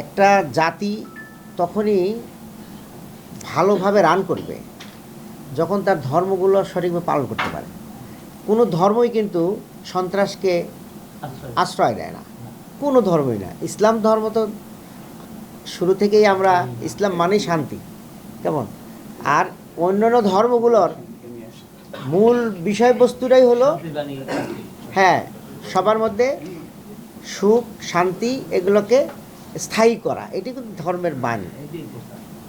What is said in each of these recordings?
একটা জাতি তখনই ভালোভাবে রান করবে যখন তার ধর্মগুলো সঠিকভাবে পালন করতে পারে। কোনো ধর্মই কিন্তু সন্ত্রাসকে আশ্রয় দেয় না, কোনো ধর্মই না। ইসলাম ধর্ম তো শুরু থেকেই আমরা ইসলাম মানেই শান্তি, কেমন। আর অন্যান্য ধর্মগুলোর মূল বিষয়বস্তুটাই হলো হ্যাঁ সবার মধ্যে সুখ শান্তি এগুলোকে স্থায়ী করা, এটি কিন্তু ধর্মের বাণী।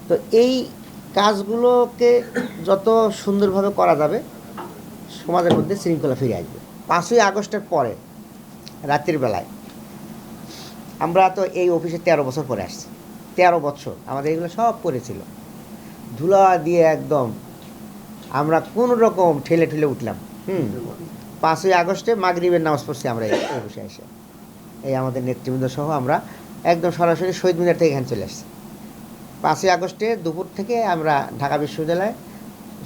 তো এই কাজগুলোকে যত সুন্দরভাবে করা যাবে সমাজের মধ্যে শৃঙ্খলা ফিরে আসবে। 5ই আগস্টের পরে রাত্রির বেলায় আমরা তো এই অফিসে 13 বছর পরে আসছি। 13 বছর আমাদের এগুলো সব করেছিল, ধুলা দিয়ে একদম আমরা কোন রকম ঠেলে ঠেলে উঠলাম। 5ই আগস্টে মাগরিবের নামাজ পড়ছি আমরা এই অফিসে এসে, এই আমাদের নেতৃবৃন্দ সহ আমরা একদম সরাসরি শহীদ মিনার থেকে এখানে চলে আসছি। 5ই আগস্টে দুপুর থেকে আমরা ঢাকা বিশ্ববিদ্যালয়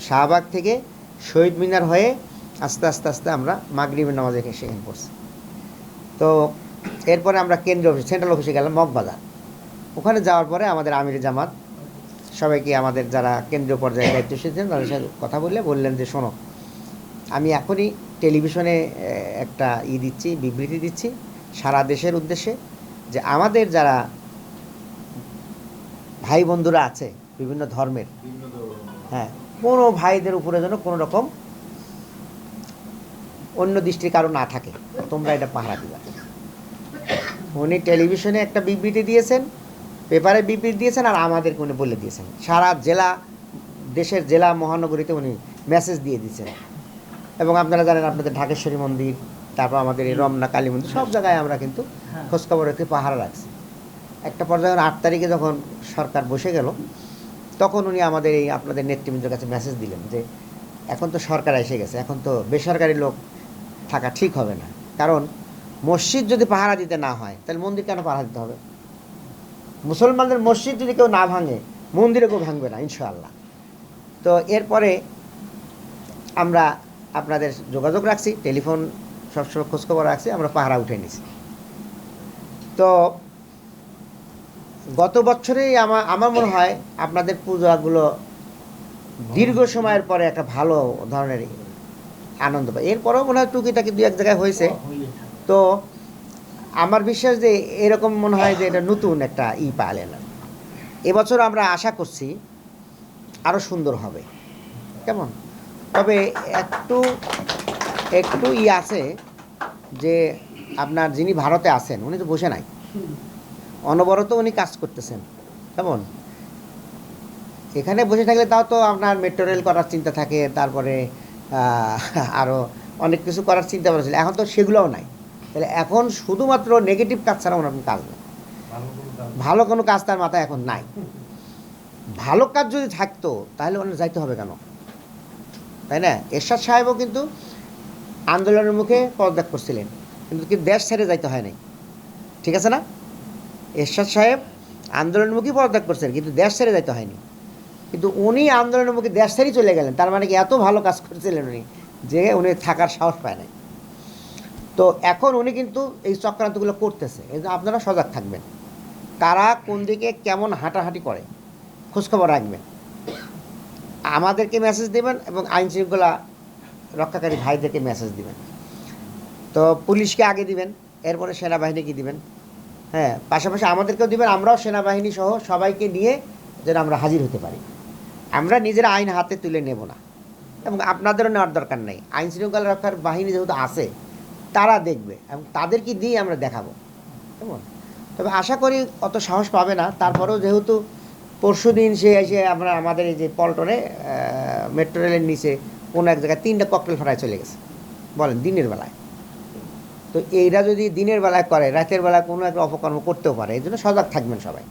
শাহবাগ থেকে শহীদ মিনার হয়ে আস্তে আস্তে আস্তে আমরা মাগরিবের নামাজ এসে এখানে পড়ছি। তো এরপরে আমরা কেন্দ্রীয় অফিস সেন্ট্রাল অফিসে গেলাম মগবাজার। ওখানে যাওয়ার পরে আমাদের আমির জামাত সবাইকে, আমাদের যারা কেন্দ্রীয় পর্যায়ে দায়িত্বশীল ছিলেন তাদের সাথে কথা বললেন যে শোনো, আমি এখনই টেলিভিশনে একটা বিবৃতি দিচ্ছি সারা দেশের উদ্দেশ্যে, যে আমাদের যারা ভাই বন্ধুরা আছে বিভিন্ন ধর্মের, হ্যাঁ, কোনো ভাইদের উপরে যেন কোনো রকম অন্য দৃষ্টির কারণ না থাকে, তোমরা এটা পাহারা দিবা। উনি টেলিভিশনে একটা বিবৃতি দিয়েছেন, পেপারে বিবৃতি দিয়েছেন, আর আমাদেরকে উনি বলে দিয়েছেন। সারা দেশের জেলা মহানগরীতে উনি মেসেজ দিয়ে দিয়েছেন। এবং আপনারা জানেন আপনাদের ঢাকেশ্বরী মন্দির, তারপর আমাদের এই রমনা কালী মন্দির, সব জায়গায় আমরা কিন্তু খোঁজখবর রেখে পাহারা রাখছি। একটা পর্যায়ে 8 তারিখে যখন সরকার বসে গেল তখন উনি আমাদের এই আপনাদের নেতৃবৃন্দের কাছে মেসেজ দিলেন যে এখন তো সরকার এসে গেছে, এখন তো বেসরকারি লোক থাকা ঠিক হবে না, কারণ মসজিদ যদি পাহারা দিতে না হয় তাহলে মন্দির কেন পাহারা দিতে হবে? মুসলমানদের মসজিদ যদি কেউ না ভাঙে মন্দিরে কেউ ভাঙবে না ইনশাআল্লাহ। তো এরপরে আমরা আপনাদের যোগাযোগ রাখছি, টেলিফোন সবসময় খোঁজখবর রাখছি, আমরা পাহারা উঠে নিছি। তো গত বছরেই আমার মনে হয় আপনাদের পূজাগুলো দীর্ঘ সময়ের পরে একটা ভালো ধরনের আনন্দ পায়। এরপরেও মনে হয় টুকিটাকি 2-1 জায়গায় হয়েছে। তো আমার বিশ্বাস যে এরকম মনে হয় যে এটা নতুন একটা পালেন। এবছর আমরা আশা করছি আরও সুন্দর হবে, কেমন। তবে একটু আছে যে আপনার যিনি ভারতে আছেন উনি তো বসে নাই, অনবরত উনি কাজ করতেছেন, কেমন। এখানে বসে থাকলে তাও তো আপনার মেট্রো রেল করার চিন্তা থাকে, তারপরে আরও অনেক কিছু করার চিন্তা করেছিল, এখন তো সেগুলোও নাই। তাহলে এখন শুধুমাত্র নেগেটিভ কাজ ছাড়া ওনার কোনো কাজ নেই, ভালো কোনো কাজ তার মাথায় এখন নাই। ভালো কাজ যদি থাকতো তাহলে ওনার যাইতে হবে কেন, তাই না? এরশাদ সাহেবও কিন্তু আন্দোলনের মুখে পদত্যাগ করছিলেন, কিন্তু দেশ ছেড়ে যাইতে হয় নাই, ঠিক আছে না? এরশাদ সাহেব আন্দোলনের মুখে পদত্যাগ করছেন কিন্তু দেশ ছেড়ে যাইতে হয়নি, কিন্তু উনি আন্দোলনের মুখে দেশ ছেড়েই চলে গেলেন। তার মানে কি এত ভালো কাজ করছিলেন উনি যে উনি থাকার সাহস পায় নাই। তো এখন উনি কিন্তু এই চক্রান্তগুলো করতেছে, এই জন্য আপনারা সজাগ থাকবেন, কারা কোন দিকে কেমন হাঁটাহাঁটি করে খোঁজখবর রাখবেন, আমাদেরকে মেসেজ দেবেন এবং আইনশৃঙ্খলা রক্ষাকারী ভাইদেরকে মেসেজ দিবেন। তো পুলিশকে আগে দিবেন, এরপরে সেনাবাহিনীকে দিবেন, হ্যাঁ, পাশাপাশি আমাদেরকেও দিবেন। আমরাও সেনাবাহিনী সহ সবাইকে নিয়ে যেন আমরা হাজির হতে পারি। আমরা নিজেরা আইন হাতে তুলে নেব না, এবং আপনাদেরও নেওয়ার দরকার নেই। আইনশৃঙ্খলা রক্ষার বাহিনী যেহেতু আছে তারা দেখবে এবং তাদেরকে দিয়ে আমরা দেখাবো, কেমন। তবে আশা করি অত সাহস পাবে না। তারপরেও যেহেতু পরশু দিন সে এসে আমরা আমাদের এই যে পল্টনে মেট্রো রেলের নিচে কোনো এক জায়গায় 3টা ককটেল ফাটায় চলে গেছে, বলেন দিনের বেলায়। তো এইরা যদি দিনের বেলায় করে রাতের বেলায় কোনো একটা অপকর্ম করতেও পারে, এই জন্য সজাগ থাকবেন সবাই।